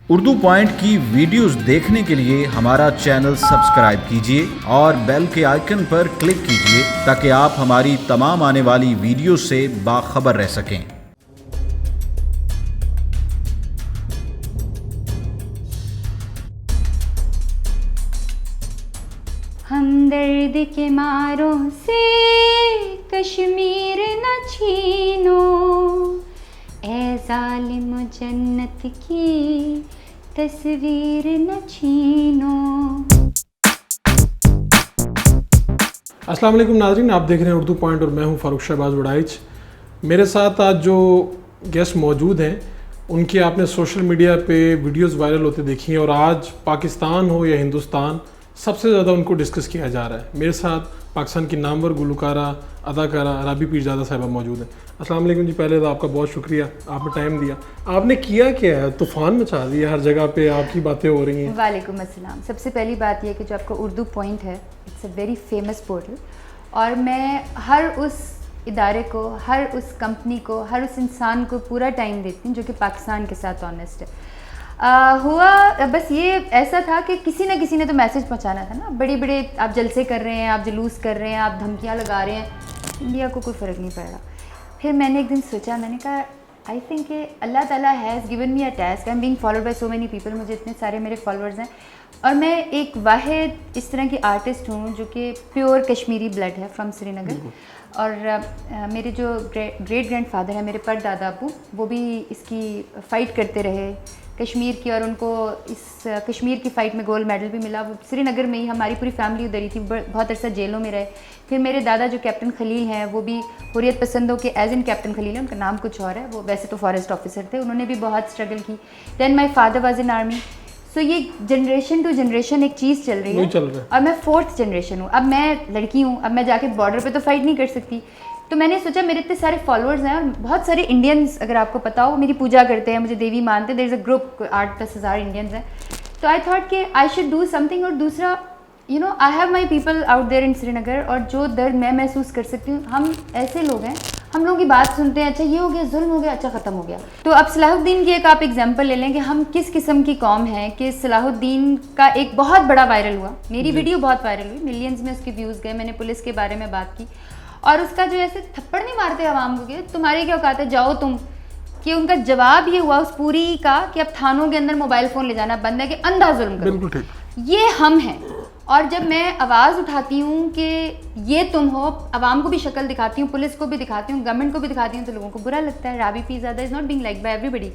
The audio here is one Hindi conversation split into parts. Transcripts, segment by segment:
उर्दू पॉइंट की वीडियोस देखने के लिए हमारा चैनल सब्सक्राइब कीजिए और बेल के आइकन पर क्लिक कीजिए ताकि आप हमारी तमाम आने वाली वीडियो से बाखबर रह सकें। हमदर्द के मारों से कश्मीर न छीनो, ए जालिम जन्नत की तस्वीर न छीनो। अस्सलाम वालेकुम नाज़रीन, आप देख रहे हैं उर्दू पॉइंट और मैं हूं फ़ारूक शहबाज वड़ाइच। मेरे साथ आज जो गेस्ट मौजूद हैं उनकी आपने सोशल मीडिया पे वीडियोस वायरल होते देखी हैं और आज पाकिस्तान हो या हिंदुस्तान सबसे ज़्यादा उनको डिस्कस किया जा रहा है। मेरे साथ पाकिस्तान की नामवर गुलकारा अदाकारा राबी पीरज़ादा साहिबा मौजूद हैं। अस्सलाम वालेकुम जी, पहले तो आपका बहुत शुक्रिया, आपने टाइम दिया। आपने किया क्या है, तूफ़ान मचा दिया, हर जगह पे आपकी बातें हो रही हैं। वालेकुम अस्सलाम। सबसे पहली बात यह कि जो आपका उर्दू पॉइंट है, it's a very famous portal और मैं हर उस इदारे को, हर उस कंपनी को, हर उस इंसान को पूरा टाइम देती हूँ जो कि पाकिस्तान के साथ ऑनेस्ट है। हुआ बस ये ऐसा था कि किसी ना किसी ने तो मैसेज पहुंचाना था ना, बड़े बड़े आप जलसे कर रहे हैं, आप जुलूस कर रहे हैं, आप धमकियां लगा रहे हैं, इंडिया को कोई फ़र्क नहीं पड़ रहा। फिर मैंने एक दिन सोचा, मैंने कहा आई थिंक अल्लाह ताला has given me a task, I am being followed by so many people, मुझे इतने सारे मेरे फॉलोअर्स हैं और मैं एक वाहिद इस तरह की आर्टिस्ट हूँ जो कि प्योर कश्मीरी ब्लड है फ्रॉम श्रीनगर। और मेरे जो ग्रेट ग्रैंडफादर हैं, मेरे परदादा अबू, वो भी इसकी फ़ाइट करते रहे कश्मीर की और उनको इस कश्मीर की फ़ाइट में गोल्ड मेडल भी मिला। वो श्रीनगर में ही, हमारी पूरी फैमिली उधर ही थी, बहुत अरसा जेलों में रहे। फिर मेरे दादा जो कैप्टन खलील हैं वो भी हुर्रियत पसंदों के एज इन कैप्टन खलील है, उनका नाम कुछ और है, वो वैसे तो फॉरेस्ट ऑफिसर थे, उन्होंने भी बहुत स्ट्रगल की। Then my father was in army. So ये जनरेशन टू जनरेशन एक चीज़ चल रही है और मैं 4th जनरेशन हूँ। अब मैं लड़की हूँ, अब मैं जाके बॉर्डर पे तो फाइट नहीं कर सकती, तो मैंने सोचा मेरे इतने सारे फॉलोअर्स हैं और बहुत सारे इंडियंस, अगर आपको पता हो, मेरी पूजा करते हैं, मुझे देवी मानते हैं, देयर इज़ अ ग्रुप 8-10 हज़ार इंडियंस हैं। तो आई थॉट कि आई शुड डू समथिंग। और दूसरा, you know, I have my people out there in Srinagar और जो दर्द मैं महसूस कर सकती हूँ, हम ऐसे लोग हैं, हम लोगों की बात सुनते हैं, अच्छा ये हो गया, जुल्म हो गया, अच्छा ख़त्म हो गया। तो अब सलाहुद्दीन की एक आप एग्जांपल ले लें कि हम किस किस्म की कौम हैं कि सलाहुद्दीन का एक बहुत बड़ा वायरल हुआ, मेरी वीडियो बहुत वायरल हुई, मिलियंस में उसके व्यूज़ गए, मैंने पुलिस के बारे में बात की और उसका जो ऐसे थप्पड़ नहीं मारते आवाम को कि तुम्हारे क्या औकात है, जाओ तुम, कि उनका जवाब ये हुआ उस पूरी का कि अब थानों के अंदर मोबाइल फ़ोन ले जाना बंद है, कि अंधा जुल्म करो। बिल्कुल ठीक। ये हम हैं। और जब मैं आवाज़ उठाती हूँ कि ये तुम हो, आवाम को भी शक्ल दिखाती हूँ, पुलिस को भी दिखाती हूँ, गवर्नमेंट को भी दिखाती हूँ, तो लोगों को बुरा लगता है। Rabi Pirzada is not being liked by everybody.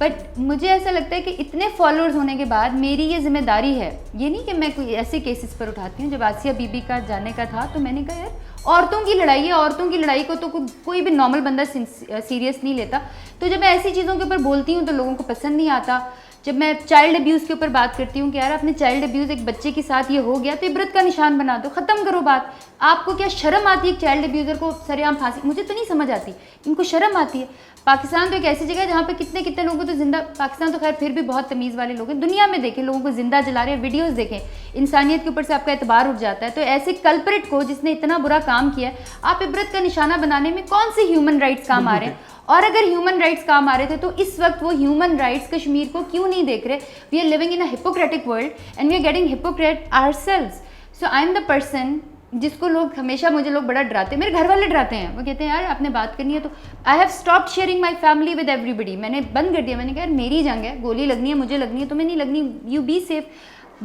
But मुझे ऐसा लगता है कि इतने फॉलोअर्स होने के बाद मेरी ये जिम्मेदारी है, ये नहीं कि मैं कोई ऐसे केसेस पर उठाती हूँ। जब आसिया बीबी का जाने का था तो मैंने कहा यार औरतों की लड़ाई है, औरतों की लड़ाई को तो कोई भी नॉर्मल बंदा सीरियस नहीं लेता। तो जब मैं ऐसी चीज़ों के ऊपर बोलती हूँ तो लोगों को पसंद नहीं आता। जब मैं चाइल्ड अब्यूज़ के ऊपर बात करती हूँ कि यार अपने चाइल्ड अब्यूज़ एक बच्चे के साथ ये हो गया तो इबरत का निशान बना दो, ख़त्म करो बात। आपको क्या शर्म आती है चाइल्ड अब्यूज़र को सरेआम फांसी? मुझे तो नहीं समझ आती, इनको शर्म आती है। पाकिस्तान तो एक ऐसी जगह है जहाँ पे कितने कितने लोगों को तो जिंदा, पाकिस्तान तो खैर फिर भी बहुत तमीज़ वाले लोग हैं, दुनिया में देखें लोगों को जिंदा जला रहे हैं, वीडियोस देखें, इंसानियत के ऊपर से आपका एतबार उठ जाता है। तो ऐसे कल्परेट को जिसने इतना बुरा काम किया है, आप इबरत का निशाना बनाने में कौन से ह्यूमन राइट्स काम आ रहे हैं? और अगर ह्यूमन राइट्स काम आ रहे थे तो इस वक्त वो ह्यूमन राइट्स कश्मीर को क्यों नहीं देख रहे? We are living in a hypocritic world and we are getting hypocrite ourselves. So I am the person जिसको लोग हमेशा, मुझे लोग बड़ा डराते हैं, मेरे घर वाले डराते हैं, वो कहते हैं यार आपने बात करनी है तो। I have stopped sharing my family with everybody, मैंने बंद कर दिया। मैंने कहा यार मेरी जंग है, गोली लगनी है मुझे लगनी है, तुम्हें नहीं लगनी, यू बी सेफ।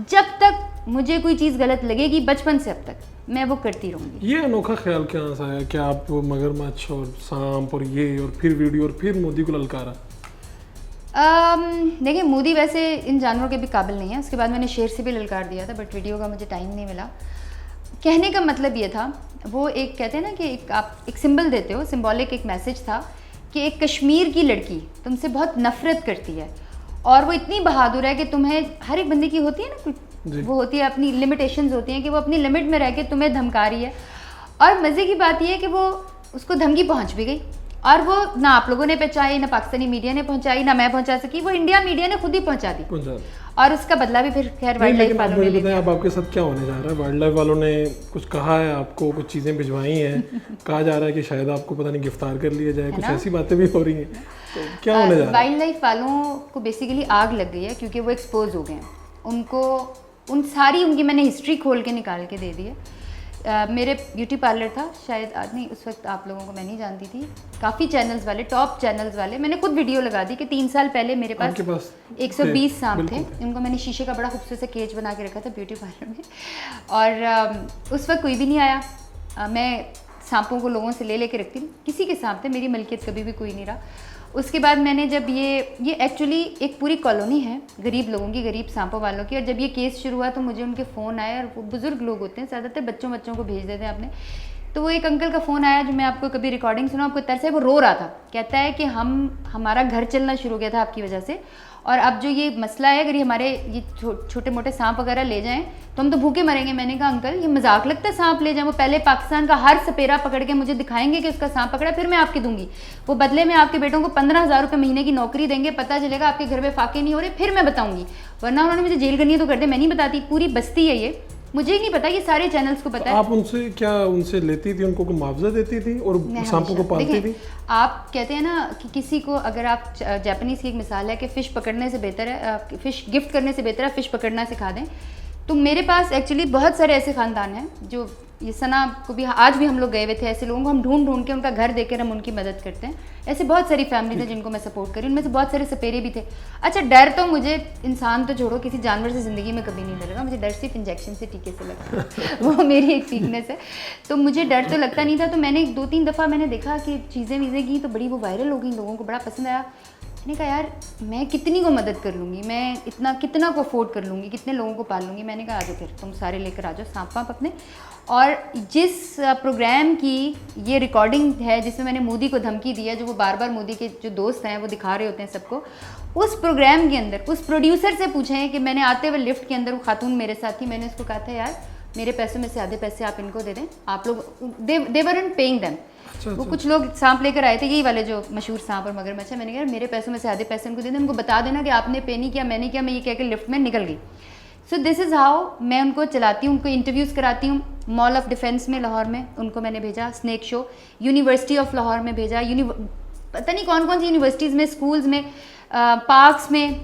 जब तक मुझे कोई चीज़ गलत लगेगी, बचपन से अब तक मैं वो करती रहूँगी। ये अनोखा ख्याल क्या सा है कि आप मगरमच्छ और सांप और ये और फिर वीडियो और फिर मोदी को ललकारा? देखिए मोदी वैसे इन जानवरों के भी काबिल नहीं है। उसके बाद मैंने शेर से भी ललकार दिया था बट वीडियो का मुझे टाइम नहीं मिला। कहने का मतलब ये था, वो एक कहते हैं ना कि आप एक सिंबल देते हो, सिंबॉलिक एक मैसेज था कि एक कश्मीर की लड़की तुमसे बहुत नफरत करती है और वो इतनी बहादुर है कि तुम्हें, हर एक बंदे की होती है ना कुछ, वो होती है अपनी लिमिटेशंस होती हैं कि वो अपनी लिमिट में रह के तुम्हें धमका रही है। और मज़े की बात यह है कि वो, उसको धमकी पहुंच भी गई और वो ना आप लोगों ने पहुंचाई, ना पाकिस्तानी मीडिया ने पहुंचाई, ना मैं पहुंचा सकी, वो इंडिया मीडिया ने खुद ही पहुंचा दी और उसका बदला भी फिर खैर वाइल्ड लाइफ वालों ने लिया। अब आपके साथ क्या होने जा रहा है? वाइल्ड लाइफ वालों ने कुछ कहा है आपको, कुछ चीज़ें भिजवाई हैं, कहा जा रहा है कि शायद आपको पता नहीं गिरफ्तार कर लिया जाए, कुछ ऐसी बातें भी हो रही हैं। तो क्या होने जा रहा है? वाइल्ड लाइफ वालों को बेसिकली आग लग गई है क्योंकि वो एक्सपोज हो गए हैं। उनको उनकी मैंने हिस्ट्री खोल के निकाल के दे दी है। मेरे ब्यूटी पार्लर था, शायद नहीं उस वक्त आप लोगों को मैं नहीं जानती थी, काफ़ी चैनल्स वाले, टॉप चैनल्स वाले, मैंने खुद वीडियो लगा दी कि 3 साल पहले मेरे पास 120 सांप थे। उनको मैंने शीशे का बड़ा खूबसूरत सा केज बना के रखा था ब्यूटी पार्लर में, और उस वक्त कोई भी नहीं आया। मैं सांपों को लोगों से ले लेके रखती हूँ, किसी के सांप थे, मेरी मलकियत कभी भी कोई नहीं रहा। उसके बाद मैंने जब ये एक्चुअली एक पूरी कॉलोनी है गरीब लोगों की, गरीब सांपों वालों की, और जब ये केस शुरू हुआ तो मुझे उनके फ़ोन आए, और वो बुज़ुर्ग लोग होते हैं, ज़्यादातर बच्चों को भेज देते हैं आपने। तो वो एक अंकल का फ़ोन आया, जो मैं आपको कभी रिकॉर्डिंग सुना आपको तरस है, वो रो रहा था, कहता है कि हमारा घर चलना शुरू हो गया था आपकी वजह से, और अब जो ये मसला है, अगर ये हमारे ये छोटे मोटे सांप वगैरह ले जाएं तो हम तो भूखे मरेंगे। मैंने कहा अंकल ये मजाक लगता है सांप ले जाएं, वो पहले पाकिस्तान का हर सपेरा पकड़ के मुझे दिखाएंगे कि उसका सांप पकड़ा, फिर मैं आपकी दूंगी। वो बदले में आपके बेटों को 15,000 रुपये महीने की नौकरी देंगे, पता चलेगा आपके घर में फाके नहीं हो रहे, फिर मैं बताऊंगी, वरना उन्होंने मुझे जेल करनी है तो कर दे, मैं नहीं बताती। पूरी बस्ती है ये, मुझे ही नहीं पता, ये सारे चैनल्स को पता है। आप उनसे लेती थी, उनको मुआवजा देती थी और सांपों को पालती थी? आप कहते हैं ना कि किसी को, अगर आप जापानीज़ की एक मिसाल है कि फ़िश पकड़ने से बेहतर है, फ़िश गिफ्ट करने से बेहतर है फ़िश पकड़ना सिखा दें। तो मेरे पास एक्चुअली बहुत सारे ऐसे ख़ानदान हैं जो, ये सना को भी आज भी हम लोग गए हुए थे, ऐसे लोगों को हम ढूंढ के उनका घर देकर हम उनकी मदद करते हैं। ऐसे बहुत सारी फैमिली थे जिनको मैं सपोर्ट करी, उनमें से बहुत सारे सपेरे भी थे। अच्छा, डर तो मुझे इंसान तो छोड़ो, किसी जानवर से ज़िंदगी में कभी नहीं लगा। मुझे डर सिर्फ इंजेक्शन से, टीके से लगता है वो मेरी एक वीकनेस है। तो मुझे डर तो लगता नहीं था। तो मैंने 2-3 दफ़ा मैंने देखा कि चीज़ें की तो बड़ी वो वायरल हो गई, लोगों को बड़ा पसंद आया। मैंने कहा यार मैं कितनी को मदद कर लूँगी, मैं कितना को अफोर्ड कर लूँगी, कितने लोगों को पाल लूँगी। मैंने कहा आ जाओ फिर तुम सारे लेकर आ जाओ सांप वाप अपने। और जिस प्रोग्राम की ये रिकॉर्डिंग है जिसमें मैंने मोदी को धमकी दी है, जो वो बार बार मोदी के जो दोस्त हैं वो दिखा रहे होते हैं सबको, उस प्रोग्राम के अंदर उस प्रोड्यूसर से पूछें कि मैंने आते हुए लिफ्ट के अंदर, वो खातून मेरे साथ थी, मैंने उसको कहा था यार मेरे पैसों में से आधे पैसे आप इनको दे दें, आप लोग दे वरंट पेइंग देम। वो कुछ लोग सांप लेकर आए थे, यही वाले जो मशहूर सांप और मगरमच्छ है। मैंने कहा मेरे पैसों में से आधे पैसे उनको दे दें, उनको बता देना कि आपने पे नहीं किया, मैंने किया, मैं ये कह के लिफ्ट में निकल गई। सो दिस इज़ हाउ मैं उनको चलाती हूँ, उनको इंटरव्यूज़ कराती हूँ। मॉल ऑफ डिफेंस में लाहौर में उनको मैंने भेजा, snake show, university of Lahore में भेजा, पता नहीं कौन कौन सी यूनिवर्सिटीज़ में, स्कूल्स में, पार्क्स में,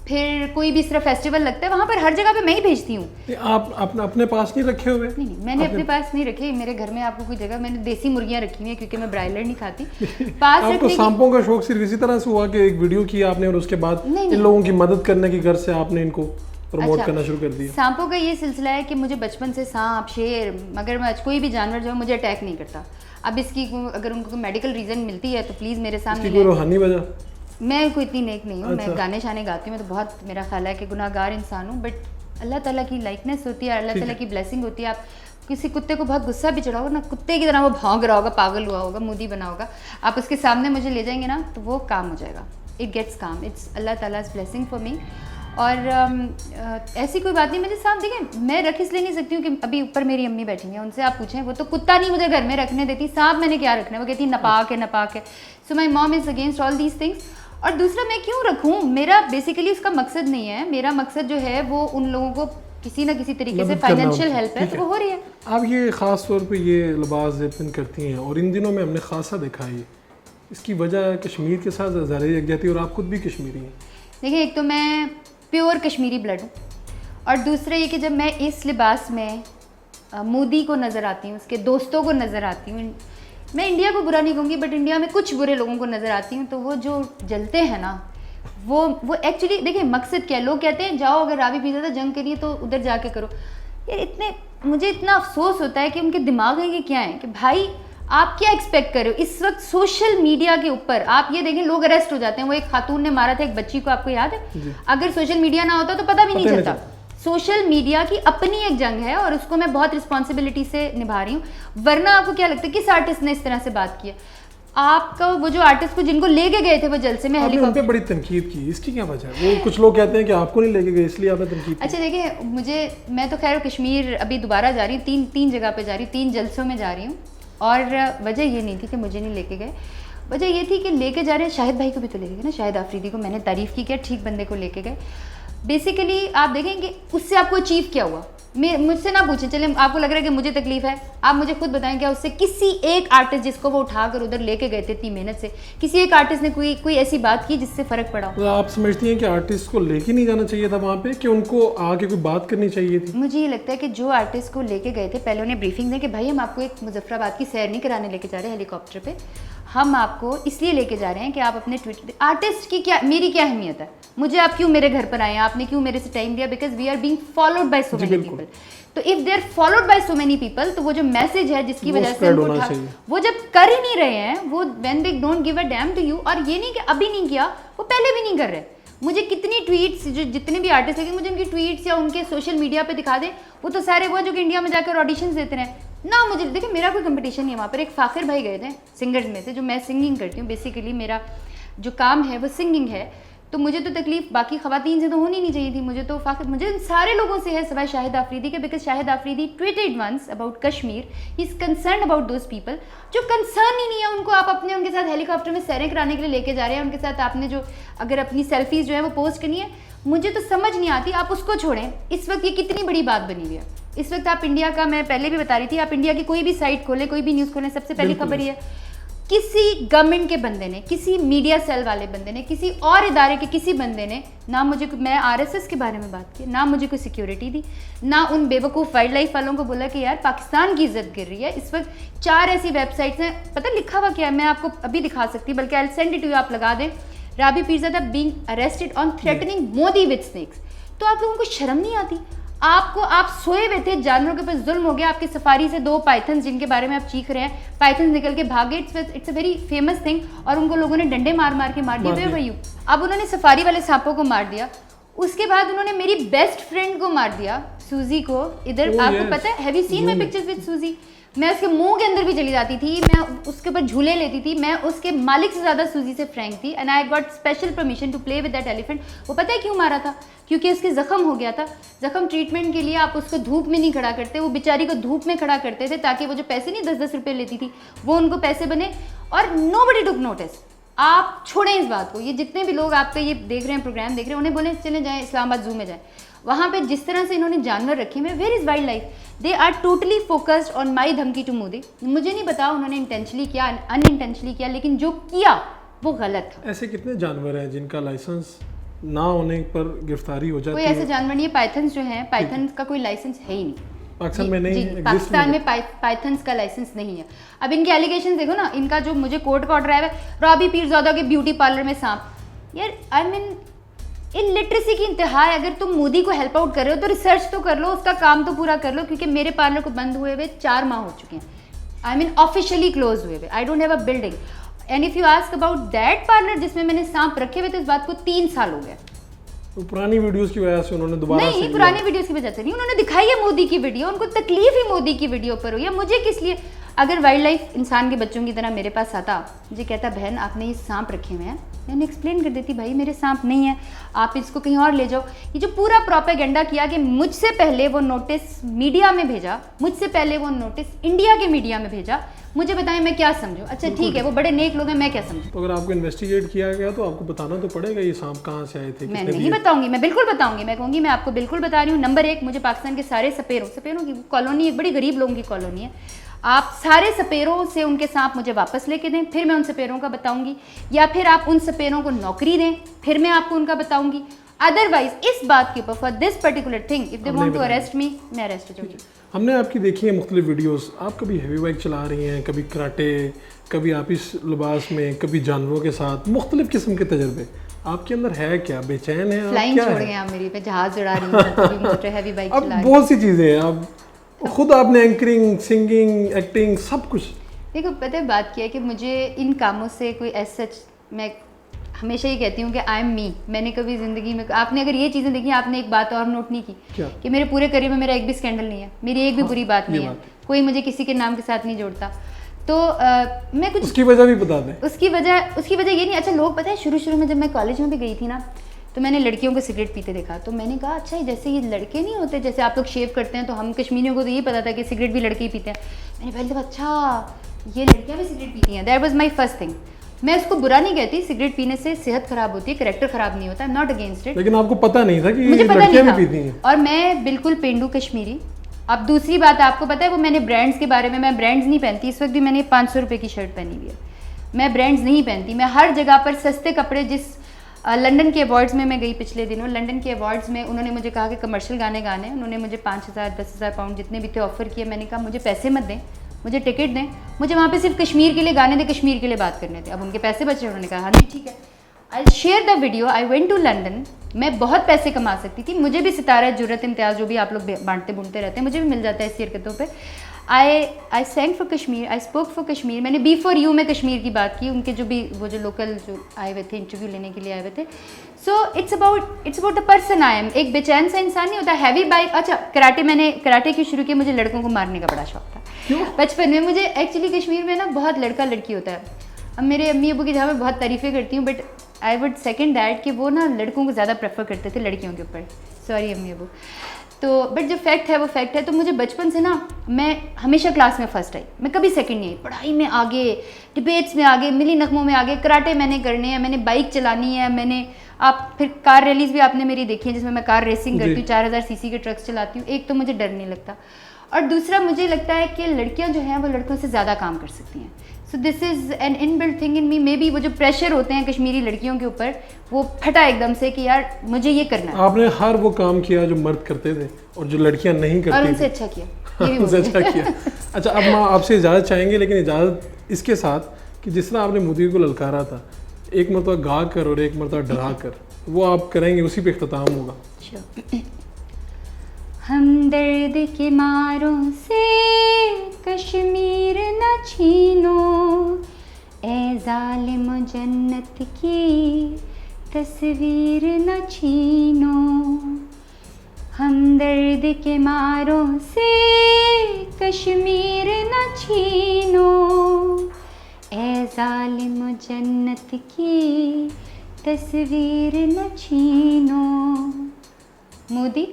फिर कोई भी इस तरह फेस्टिवल लगता है वहाँ पर हर जगह पे मैं ही भेजती हूँ। आप अपने पास नहीं रखे हुए? नहीं, मैंने अपने पास नहीं रखे। मेरे घर में आपको कोई जगह, मैंने देसी मुर्गियाँ रखी हुई हैं क्योंकि मैं ब्रायलर नहीं खाती। पास आपको सांपों का शौक सिर्फ इसी तरह से हुआ कि एक वीडियो किया आपने और उसके बाद इन लोगों की मदद करने की गर्ज से आपने इनको प्रमोट करना शुरू कर दिया? सांपों का ये सिलसिला है कि मुझे बचपन से सांप, शेर, मगरमच्छ, कोई भी जानवर जो है मुझे अटैक नहीं करता। अब इसकी अगर उनको कोई मेडिकल रीज़न मिलती है तो प्लीज़ मेरे सामने। कोई रूहानी वजह? मैं कोई इतनी नेक नहीं हूँ। अच्छा। मैं गाने शाने गाती हूँ, मैं तो बहुत, मेरा ख्याल है कि गुनाहगार इंसान हूँ, बट अल्लाह ताला की लाइकनेस होती है, अल्लाह ताला की ब्लेसिंग होती है। आप किसी कुत्ते को बहुत गुस्सा भी चढ़ाओगे ना, कुत्ते की तरह वो भौंक रहा होगा, पागल हुआ होगा, मोदी बना होगा, आप उसके सामने मुझे ले जाएंगे ना तो वो काम हो जाएगा। इट गेट्स काम, इट्स अल्लाह ताला's ब्लेसिंग फॉर मी। और ऐसी कोई बात नहीं। मुझे सांप देखें, मैं रख इसलिए नहीं सकती हूँ कि अभी ऊपर मेरी अम्मी बैठी हैं, उनसे आप पूछें, वो तो कुत्ता नहीं मुझे घर में रखने देती, सांप मैंने क्या रखना है, वो कहती है नापाक है, नापाक है। So my mom is against all these things. और दूसरा, मैं क्यों रखूँ, मेरा बेसिकली उसका मकसद नहीं है। मेरा मकसद जो है वो उन लोगों को किसी ना किसी तरीके से फाइनेंशियल हेल्प है, तो वो हो रही है। आप ये ख़ास तौर पे ये लिबास ज़ेबन करती हैं और इन दिनों में हमने खासा देखा है, इसकी वजह कश्मीर के साथ ज़ाहिर यकजहती, और आप खुद भी कश्मीरी हैं। देखिए, एक तो मैं प्योर कश्मीरी ब्लड हूँ, और दूसरा ये कि जब मैं इस लिबास में मोदी को नज़र आती हूँ, उसके दोस्तों को नज़र आती हूँ, मैं इंडिया को बुरा नहीं कहूँगी बट इंडिया में कुछ बुरे लोगों को नज़र आती हूँ, तो वो जो जलते हैं ना, वो एक्चुअली देखिए मकसद क्या है। लोग कहते हैं जाओ अगर रावी पी ज़्यादा जंग करिए तो उधर जाके करो। ये मुझे इतना अफसोस होता है कि उनके दिमाग में ये क्या है कि भाई आप क्या एक्सपेक्ट कर रहे हो। इस वक्त सोशल मीडिया के ऊपर आप ये देखें, लोग अरेस्ट हो जाते हैं। वो एक खातून ने मारा था एक बच्ची को, आपको याद है? अगर सोशल मीडिया ना होता तो पता भी नहीं चलता। सोशल मीडिया की अपनी एक जंग है और उसको मैं बहुत रिस्पॉन्सिबिलिटी से निभा रही हूँ। वरना आपको क्या लगता है किस आर्टिस्ट ने इस तरह से बात की है? आपका वो जो आर्टिस्ट को जिनको लेके गए थे वो जलसे में हेलीकॉप्टर, बड़ी तंकीद की, इसकी क्या वजह है? वो कुछ लोग कहते हैं कि आपको नहीं लेके गए इसलिए आपने तंकीद की। अच्छा देखिए, मैं तो खैर कश्मीर अभी दोबारा जा रही हूँ, तीन जगह पे जा रही हूँ, 3 जलसों में जा रही हूँ। और वजह ये नहीं थी कि मुझे नहीं लेके गए, वजह ये थी कि लेके जा रहे हैं शाहिद भाई को भी तो लेके गए ना, शाहिद आफरीदी को मैंने तारीफ़ की, क्या ठीक बंदे को लेके गए। बेसिकली आप देखेंगे उससे आपको अचीव क्या हुआ। मुझसे ना पूछें, चले आपको लग रहा है कि मुझे तकलीफ है, आप मुझे खुद बताएं क्या उससे किसी एक आर्टिस्ट जिसको वो उठाकर उधर लेके गए थे इतनी मेहनत से, किसी एक आर्टिस्ट ने कोई ऐसी बात की जिससे फ़र्क पड़ा हो? तो आप समझती हैं कि आर्टिस्ट को लेके नहीं जाना चाहिए था वहाँ पे, कि उनको आके कोई बात करनी चाहिए थी? मुझे ये लगता है कि जो आर्टिस्ट को लेके गए थे पहले उन्हें ब्रीफिंग दें कि भाई हम आपको एक मुजफ्फराबाद की सैर नहीं कराने लेके जा रहे हैं हेलीकॉप्टर पे, हम आपको इसलिए लेके जा रहे हैं कि आप अपने ट्विटर, आर्टिस्ट की क्या, मेरी क्या अहमियत है, मुझे आप क्यों मेरे घर पर आए, आपने क्यों मेरे से टाइम दिया, because we are being followed by so many people. तो if they are followed by so many people, तो वो जो मैसेज है जिसकी वजह से वो जब कर ही नहीं रहे हैं, वो when they don't give a damn to you, और ये नहीं कि अभी नहीं किया, वो पहले भी नहीं कर रहे। मुझे कितनी ट्वीट्स, जो जितने भी आर्टिस्ट लगे, मुझे उनकी ट्वीट्स या उनके सोशल मीडिया पे दिखा दें, वो तो सारे वो जो कि इंडिया में जाकर ऑडिशंस देते रहे ना। मुझे देखिए, मेरा कोई कंपटीशन नहीं है वहाँ पर। एक फाखिर भाई गए थे सिंगर्स में से, जो मैं सिंगिंग करती हूँ, बेसिकली मेरा जो काम है वो सिंगिंग है, तो मुझे तो तकलीफ बाकी खवातीन से तो होनी नहीं चाहिए थी, मुझे तो फाखिर मुझे इन सारे लोगों से है सिवाय शाहिद आफरीदी के, because Shahid Afridi tweeted once about Kashmir, he is concern about those people जो कंसर्न ही नहीं है उनको। आप अपने उनके साथ हेलीकॉप्टर में सैरें कराने के लिए लेके जा रहे हैं, उनके साथ आपने जो अगर अपनी सेल्फीज जो है वो पोस्ट करनी है, मुझे तो समझ नहीं आती। आप उसको छोड़ें, इस वक्त ये कितनी बड़ी बात बनी हुई है। इस वक्त आप इंडिया का, मैं पहले भी बता रही थी, आप इंडिया की कोई भी साइट खोलें, कोई भी न्यूज़ खोलें, सबसे पहली खबर ये है किसी गवर्नमेंट के बंदे ने, किसी मीडिया सेल वाले बंदे ने, किसी और इदारे के किसी बंदे ने ना मुझे, मैं आरएसएस के बारे में बात की, ना मुझे कोई सिक्योरिटी दी, ना उन बेवकूफ़ वाइल्ड लाइफ वालों को बोला कि यार पाकिस्तान की इज्जत गिर रही है। इस वक्त 4 ऐसी वेबसाइट्स हैं, पता लिखा हुआ क्या है, मैं आपको अभी दिखा सकती, बल्कि I send it to you, आप लगा दें, Rabi Pirzada being arrested on threatening Modi with snakes. तो आप लोगों को शर्म नहीं आती? आपको, आप सोए हुए थे, जानवरों के ऊपर जुल्म हो गया, आपकी सफारी से 2 पाइथन्स जिनके बारे में आप चीख रहे हैं, पाइथन्स निकल के भागे, it's a very famous thing, और उनको लोगों ने डंडे मार मार के मार दिया। भाई अब उन्होंने सफारी वाले सांपों को मार दिया, उसके बाद उन्होंने मेरी बेस्ट फ्रेंड को मार दिया, सूजी को। इधर आपको पता है, have you seen my pictures with सूजी? मैं उसके मुंह के अंदर भी चली जाती थी, मैं उसके ऊपर झूले लेती थी, मैं उसके मालिक से ज़्यादा सूजी से फ्रैंक थी, and I got special permission to play with that elephant. वो पता है क्यों मारा था? क्योंकि उसके ज़ख्म हो गया था। ज़ख्म ट्रीटमेंट के लिए आप उसको धूप में नहीं खड़ा करते, वो बेचारी को धूप में खड़ा करते थे ताकि वो जो पैसे नहीं 10-10 रुपये लेती थी वो उनको पैसे बने, और नोबडी टुक नोटिस। आप छोड़ें इस बात को, ये जितने भी लोग आपका ये देख रहे हैं, प्रोग्राम देख रहे हैं, उन्हें बोले चले जाएँ इस्लामाबाद जू में जाएँ, वहाँ पे जिस तरह से इन्होंने जानवर रखे हुए, where is wild life? They are totally focused on my धमकी टू मोदी। मुझे नहीं पता उन्होंने इंटेंशनली किया, अनइंटेंशनली किया, लेकिन जो किया वो गलत था। ऐसे कितने जानवर हैं जिनका लाइसेंस ना होने पर गिरफ्तारी हो जाती है? कोई ऐसे जानवर नहीं है। पाइथन्स जो हैं, पाइथन्स का कोई लाइसेंस है ही नहीं पाकिस्तान में, नहीं पाकिस्तान में पाइथन्स का लाइसेंस नहीं है। अब इनके एलिगेशन देखो ना, इनका जो मुझे कोर्ट का ऑर्डर आया है, राबी पीरज़ादा के ब्यूटी पार्लर में सांप। यार आई मीन इलिटरेसी की इंतहा है। अगर तुम मोदी को हेल्प आउट कर रहे हो तो रिसर्च तो कर लो, उसका काम तो पूरा कर लो, क्योंकि मेरे पार्लर को बंद हुए हुए 4 माह हो चुके हैं, आई मीन ऑफिशियली क्लोज हुए हुए, I don't have a building, and if you ask about that parlour जिसमें मैंने सांप रखे हुए थे, इस बात को 3 साल हो गए। तो पुरानी वीडियोस की वजह से उन्होंने दोबारा नहीं, पुरानी वीडियोस की वजह से नहीं, उन्होंने दिखाई है मोदी की वीडियो, उनको तकलीफ ही मोदी की वीडियो पर हुई है। मुझे किस लिए? अगर वाइल्ड लाइफ इंसान के बच्चों की तरह मेरे पास आता, मुझे कहता बहन आपने ये सांप रखे हुए हैं, मैंने एक्सप्लेन कर देती भाई मेरे सांप नहीं है, आप इसको कहीं और ले जाओ। ये जो पूरा प्रोपेगेंडा किया कि मुझसे पहले वो नोटिस मीडिया में भेजा, मुझसे पहले वो नोटिस इंडिया के मीडिया में भेजा, मुझे बताएं मैं क्या समझूं? अच्छा ठीक है, वो बड़े नेक लोग हैं, मैं क्या समझूं? तो अगर आपको इन्वेस्टिगेट किया गया तो आपको बताना तो पड़ेगा ये सांप कहाँ से आए थे। मैं नहीं बताऊंगी, मैं बिल्कुल बताऊंगी, मैं कहूँगी मैं आपको बिल्कुल बता रही हूँ। नंबर 1, मुझे पाकिस्तान के सारे सपेरों की कॉलोनी, एक बड़ी गरीब लोगों की कॉलोनी है, आप सारे सपेरों से उनके सांप मुझे वापस लेके दें, फिर मैं उन सपेरों का बताऊंगी, या फिर आप उन सपेरों को नौकरी दें, फिर मैं आपको उनका बताऊंगी। अदरवाइज इस बात के ऊपर for this particular thing if they want to arrest me, मैं अरेस्ट हो जाऊंगी। हमने आपकी देखी है मुख्तलिफ वीडियोस, आप कभी हेवी बाइक चला रही हैं, कभी कराटे, कभी आप इस लिबास में, कभी जानवरों के साथ, मुख्तलिफ किस्म के तजर्बे आपके अंदर है क्या? बेचैन है? फ्लाइंग छोड़ गए आप मेरी पे, जहाज उड़ा रही हैं, कभी मोटर हैवी बाइक चला रही हैं, बहुत सी चीज़ें हैं। आप खुद आपने एंकरिंग, सिंगिंग, एक्टिंग सब कुछ। देखो पता है बात क्या है कि मुझे इन कामों से कोई एज सच, मैं हमेशा ये कहती हूँ कि आई एम मी। मैंने कभी ज़िंदगी में, आपने अगर ये चीज़ें देखी, आपने एक बात और नोट नहीं की क्या? कि मेरे पूरे करियर में मेरा एक भी स्कैंडल नहीं है, मेरी एक भी बुरी बात नहीं है, कोई मुझे किसी के नाम के साथ नहीं जोड़ता। तो मैं कुछ उसकी वजह भी बता दें। उसकी वजह ये नहीं, अच्छा लोग पता है शुरू में जब मैं कॉलेज में भी गई थी ना, तो मैंने लड़कियों को सिगरेट पीते देखा, तो मैंने कहा अच्छा जैसे ये लड़के नहीं होते, जैसे आप लोग शेव करते हैं, तो हम कश्मीरियों को तो ये पता था कि सिगरेट भी लड़के ही पीते हैं। मैंने पहले तो अच्छा ये लड़कियां भी सिगरेट पीती हैं, that was my first thing. मैं उसको बुरा नहीं कहती, सिगरेट पीने से सेहत खराब होती है, कैरेक्टर खराब नहीं होता, I am not against it. लेकिन आपको पता नहीं था कि मुझे पता लड़कियां नहीं भी पीती हैं। था, और मैं बिल्कुल पेंडू कश्मीरी। अब दूसरी बात आपको पता है, वो मैंने ब्रांड्स के बारे में, मैं ब्रांड्स नहीं पहनती, इस वक्त भी मैंने 500 रुपये की शर्ट पहनी हुई है, मैं ब्रांड्स नहीं पहनती। मैं हर जगह पर सस्ते कपड़े, जिस लंदन के अवार्ड्स में मैं गई पिछले दिनों, लंदन के अवार्ड्स में उन्होंने मुझे कहा कि कमर्शियल गाने गाने, उन्होंने मुझे 5,000-10,000 पाउंड जितने भी थे ऑफर किए। मैंने कहा मुझे पैसे मत दें, मुझे टिकट दें, मुझे वहाँ पे सिर्फ कश्मीर के लिए गाने दें, कश्मीर के लिए बात करने थे। अब उनके पैसे बचे, उन्होंने कहा हाँ जी ठीक है, I share the video, I went to London. मैं बहुत पैसे कमा सकती थी, मुझे भी सितारा जुर्रत इम्तियाज़ जो भी आप लोग बांटते बुनते रहते हैं, मुझे भी मिल जाता है ऐसी हरकतों पे। I sang for Kashmir, I spoke for Kashmir. मैंने बी फॉर यू में कश्मीर की बात की, उनके जो भी वो जो लोकल जो आए हुए थे, इंटरव्यू लेने के लिए आए हुए थे। So it's about the person I am. एक बेचैन सा इंसान नहीं होता, हैवी बाइक। अच्छा, मैंने कराटे क्यों शुरू किया? मुझे लड़कों को मारने का बड़ा शौक था बचपन में। मुझे एक्चुअली कश्मीर में ना बहुत लड़का लड़की होता है। अब मेरे अम्मी अबू की जहाँ मैं बहुत तारीफ़ें करती हूँ, but I would second that कि वो ना लड़कों को ज़्यादा प्रेफर करते थे लड़कियों के ऊपर। सॉरी अम्मी अबू। तो बट जो फैक्ट है वो फैक्ट है। तो मुझे बचपन से ना, मैं हमेशा क्लास में फर्स्ट आई, मैं कभी सेकंड नहीं आई। पढ़ाई में आगे, डिबेट्स में आगे, मिली नगमों में आगे, कराटे मैंने करने हैं, मैंने बाइक चलानी है, मैंने आप फिर कार रैलीज भी आपने मेरी देखी है जिसमें मैं कार रेसिंग करती हूँ, 4000 सीसी के ट्रक्स चलाती हूँ। एक तो मुझे डर नहीं लगता, और दूसरा मुझे लगता है कि लड़कियाँ जो हैं वो लड़कों से ज़्यादा काम कर सकती हैं। So this is an inbuilt thing in me. May be वो जो प्रेशर होते हैं कश्मीरी लड़कियों के ऊपर, वो फटा एकदम से कि यार मुझे ये करना है। आपने हर वो काम किया जो मर्द करते थे और जो लड़कियां नहीं करती और उनसे थी। अच्छा किया, ये भी उनसे बोलूंगी। अच्छा किया। अच्छा, अब मैं आपसे इजाज़त चाहेंगे, लेकिन इजाज़त इसके साथ कि जिस तरह आपने मोदी को ललकारा था, एक मरतबा गा कर और एक मरतबा डरा कर, वो आप करेंगे, उसी पे इख्तिताम होगा। हमदर्द के मारों से कश्मीर न छीनो, ए जालिम जन्नत की तस्वीर न छीनो। हमदर्द के मारों से कश्मीर न छीनो, ए जालिम जन्नत की तस्वीर न छीनो। मोदी,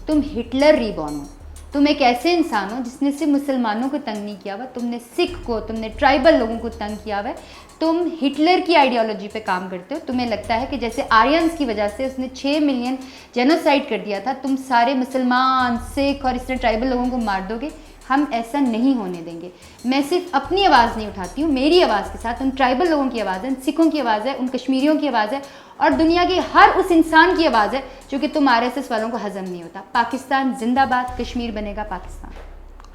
तुम हिटलर रीबॉर्न हो। तुम एक ऐसे इंसान हो जिसने सिर्फ मुसलमानों को तंग नहीं किया हुआ, तुमने सिख को, तुमने ट्राइबल लोगों को तंग किया हुआ है। तुम हिटलर की आइडियोलॉजी पे काम करते हो। तुम्हें लगता है कि जैसे आर्यंस की वजह से उसने 6 मिलियन जेनोसाइड कर दिया था, तुम सारे मुसलमान, सिख और इस तरह ट्राइबल लोगों को मार दोगे। हम ऐसा नहीं होने देंगे। मैं सिर्फ अपनी आवाज़ नहीं उठाती हूँ, मेरी आवाज़ के साथ उन ट्राइबल लोगों की आवाज़ है, उन सिखों की आवाज़ है, उन कश्मीरियों की आवाज़ है, और दुनिया की हर उस इंसान की आवाज़ है जो कि तुम RSS वालों को हजम नहीं होता। पाकिस्तान जिंदाबाद, कश्मीर बनेगा पाकिस्तान।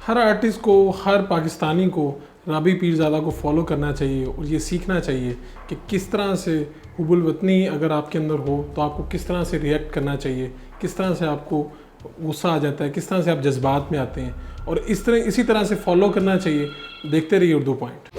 हर आर्टिस्ट को, हर पाकिस्तानी को राबी पीरज़ादा को फॉलो करना चाहिए और ये सीखना चाहिए कि किस तरह से हुब्बुल वतनी अगर आपके अंदर हो तो आपको किस तरह से रिएक्ट करना चाहिए, किस तरह से आपको गुस्सा आ जाता है, किस तरह से आप जज्बात में आते हैं, और इसी तरह से फॉलो करना चाहिए। देखते रहिए उर्दू पॉइंट।